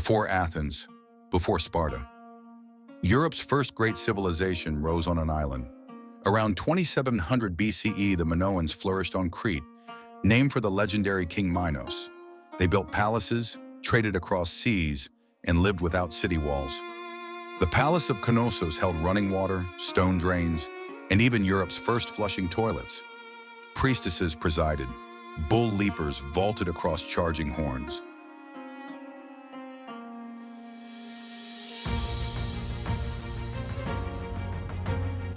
before Athens, before Sparta. Europe's first great civilization rose on an island. Around 2700 BCE, the Minoans flourished on Crete, named for the legendary King Minos. They built palaces, traded across seas, and lived without city walls. The Palace of Knossos held running water, stone drains, and even Europe's first flushing toilets. Priestesses presided. Bull leapers vaulted across charging horns.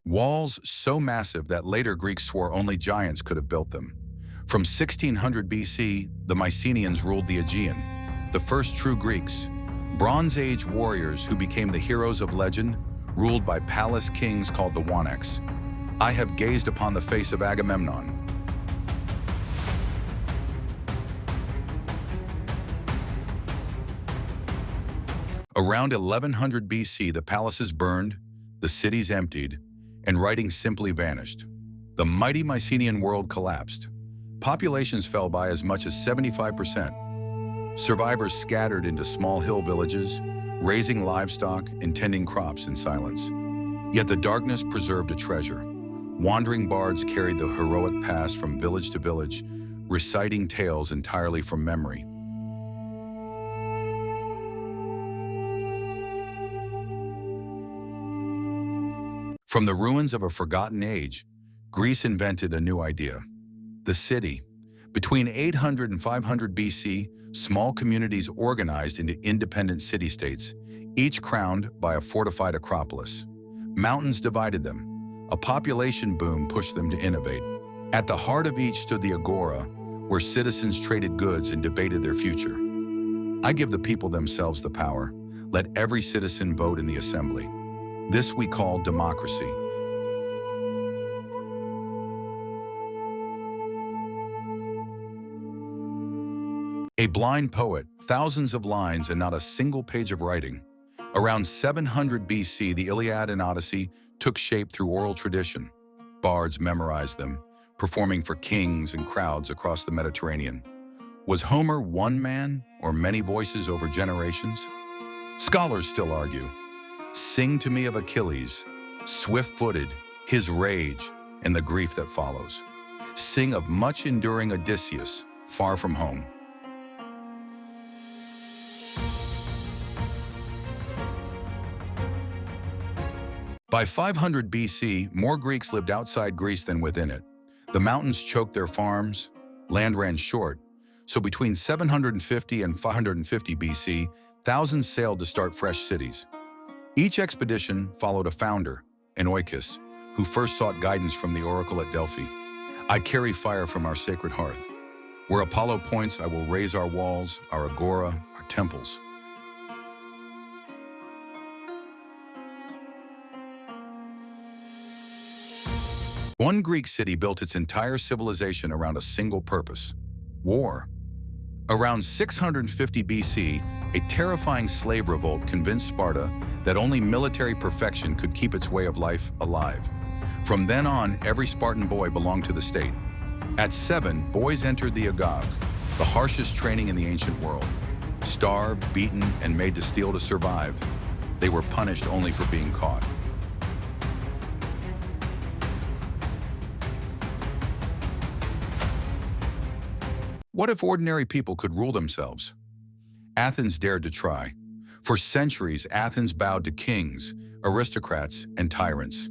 Walls so massive that later Greeks swore only giants could have built them. From 1600 BC, the Mycenaeans ruled the Aegean, the first true Greeks. Bronze Age warriors who became the heroes of legend, ruled by palace kings called the Wanaks. I have gazed upon the face of Agamemnon. Around 1100 BC, the palaces burned, the cities emptied, and writing simply vanished. The mighty Mycenaean world collapsed. Populations fell by as much as 75%. Survivors scattered into small hill villages, raising livestock and tending crops in silence. Yet the darkness preserved a treasure. Wandering bards carried the heroic past from village to village, reciting tales entirely from memory. From the ruins of a forgotten age, Greece invented a new idea: the city. Between 800 and 500 BC, small communities organized into independent city-states, each crowned by a fortified acropolis. Mountains divided them. A population boom pushed them to innovate. At the heart of each stood the agora, where citizens traded goods and debated their future. I give the people themselves the power. Let every citizen vote in the assembly. This we call democracy. A blind poet, thousands of lines and not a single page of writing. Around 700 BC, the Iliad and Odyssey took shape through oral tradition. Bards memorized them, performing for kings and crowds across the Mediterranean. Was Homer one man or many voices over generations? Scholars still argue. Sing to me of Achilles, swift-footed, his rage, and the grief that follows. Sing of much-enduring Odysseus, far from home. By 500 BC, more Greeks lived outside Greece than within it. The mountains choked their farms, land ran short, so between 750 and 550 BC, thousands sailed to start fresh cities. Each expedition followed a founder, an oikos, who first sought guidance from the oracle at Delphi. I carry fire from our sacred hearth. Where Apollo points, I will raise our walls, our agora, our temples. One Greek city built its entire civilization around a single purpose: war. Around 650 BC, a terrifying slave revolt convinced Sparta that only military perfection could keep its way of life alive. From then on, every Spartan boy belonged to the state. At 7, boys entered the agog, the harshest training in the ancient world. Starved, beaten, and made to steal to survive, they were punished only for being caught. What if ordinary people could rule themselves? Athens dared to try. For centuries, Athens bowed to kings, aristocrats, and tyrants.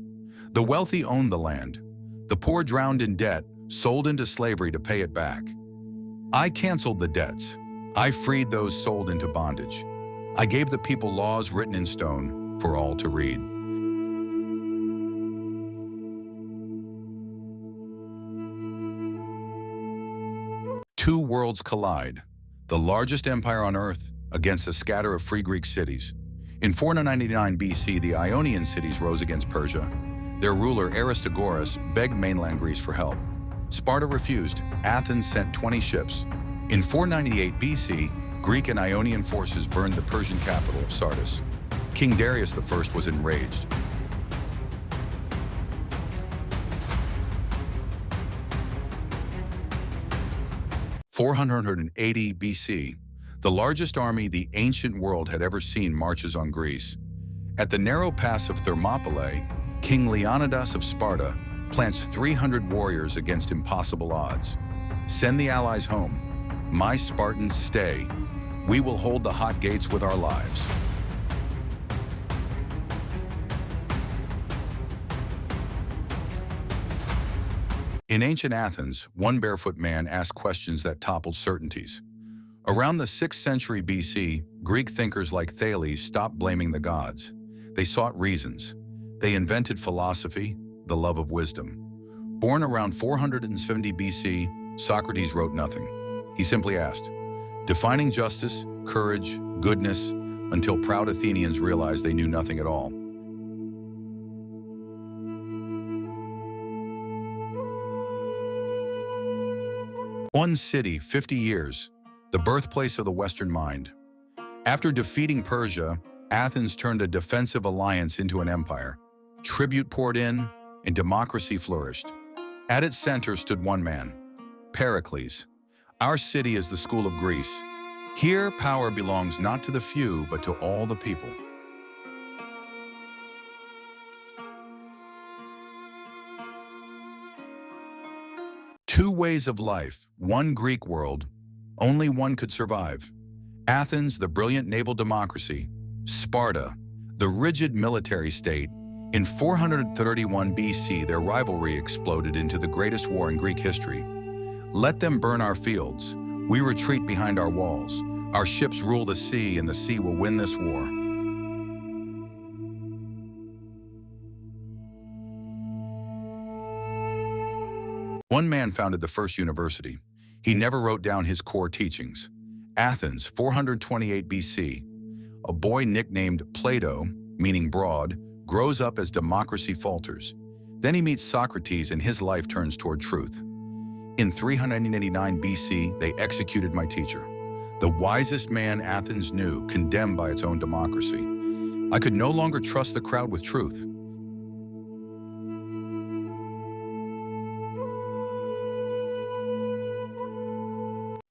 The wealthy owned the land. The poor drowned in debt, sold into slavery to pay it back. I canceled the debts. I freed those sold into bondage. I gave the people laws written in stone for all to read. Two worlds collide, the largest empire on earth against a scatter of free Greek cities. In 499 BC, the Ionian cities rose against Persia. Their ruler, Aristagoras, begged mainland Greece for help. Sparta refused. Athens sent 20 ships. In 498 BC, Greek and Ionian forces burned the Persian capital of Sardis. King Darius I was enraged. In 480 BC, The largest army the ancient world had ever seen marches on Greece. At the narrow pass of Thermopylae, King Leonidas of Sparta plants 300 warriors against impossible odds. Send the allies home. My Spartans stay. We will hold the hot gates with our lives. In ancient Athens, one barefoot man asked questions that toppled certainties. Around the 6th century BC, Greek thinkers like Thales stopped blaming the gods. They sought reasons. They invented philosophy, the love of wisdom. Born around 470 BC, Socrates wrote nothing. He simply asked, defining justice, courage, goodness, until proud Athenians realized they knew nothing at all. One city, 50 years, the birthplace of the Western mind. After defeating Persia, Athens turned a defensive alliance into an empire. Tribute poured in, and democracy flourished. At its center stood one man, Pericles. Our city is the school of Greece. Here, power belongs not to the few, but to all the people. Two ways of life, one Greek world. Only one could survive. Athens, the brilliant naval democracy. Sparta, the rigid military state. In 431 BC, their rivalry exploded into the greatest war in Greek history. Let them burn our fields. We retreat behind our walls. Our ships rule the sea, and the sea will win this war. One man founded the first university. He never wrote down his core teachings. Athens, 428 BC. A boy nicknamed Plato, meaning broad, grows up as democracy falters. Then he meets Socrates and his life turns toward truth. In 389 BC, they executed my teacher. The wisest man Athens knew, condemned by its own democracy. I could no longer trust the crowd with truth.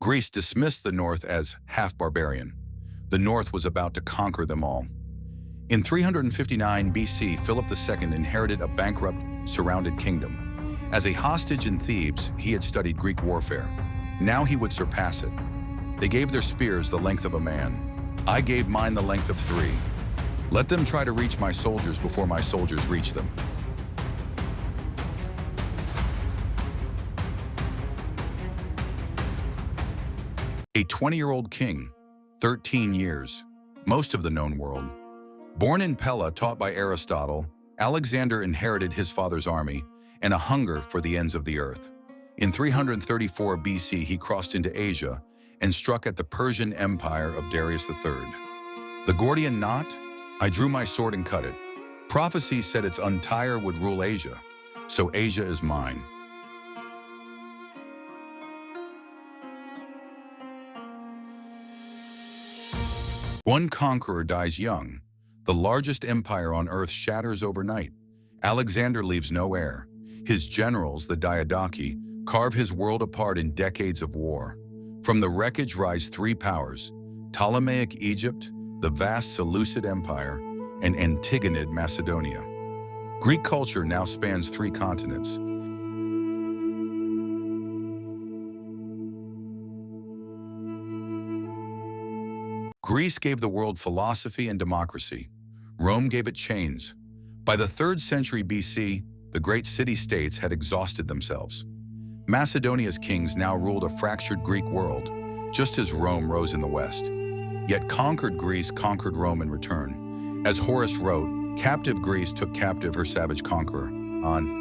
Greece dismissed the North as half-barbarian. The North was about to conquer them all. In 359 BC, Philip II inherited a bankrupt, surrounded kingdom. As a hostage in Thebes, he had studied Greek warfare. Now he would surpass it. They gave their spears the length of a man. I gave mine the length of 3. Let them try to reach my soldiers before my soldiers reach them. A 20-year-old king, 13 years, most of the known world. Born in Pella, taught by Aristotle, Alexander inherited his father's army and a hunger for the ends of the earth. In 334 BC, he crossed into Asia and struck at the Persian Empire of Darius III. The Gordian knot? I drew my sword and cut it. Prophecy said its untire would rule Asia, so Asia is mine. One conqueror dies young. The largest empire on earth shatters overnight. Alexander leaves no heir. His generals, the Diadochi, carve his world apart in decades of war. From the wreckage rise 3 powers: Ptolemaic Egypt, the vast Seleucid Empire, and Antigonid Macedonia. Greek culture now spans 3 continents. Greece gave the world philosophy and democracy. Rome gave it chains. By the 3rd century BC, the great city-states had exhausted themselves. Macedonia's kings now ruled a fractured Greek world, just as Rome rose in the west. Yet conquered Greece conquered Rome in return. As Horace wrote, captive Greece took captive her savage conqueror. On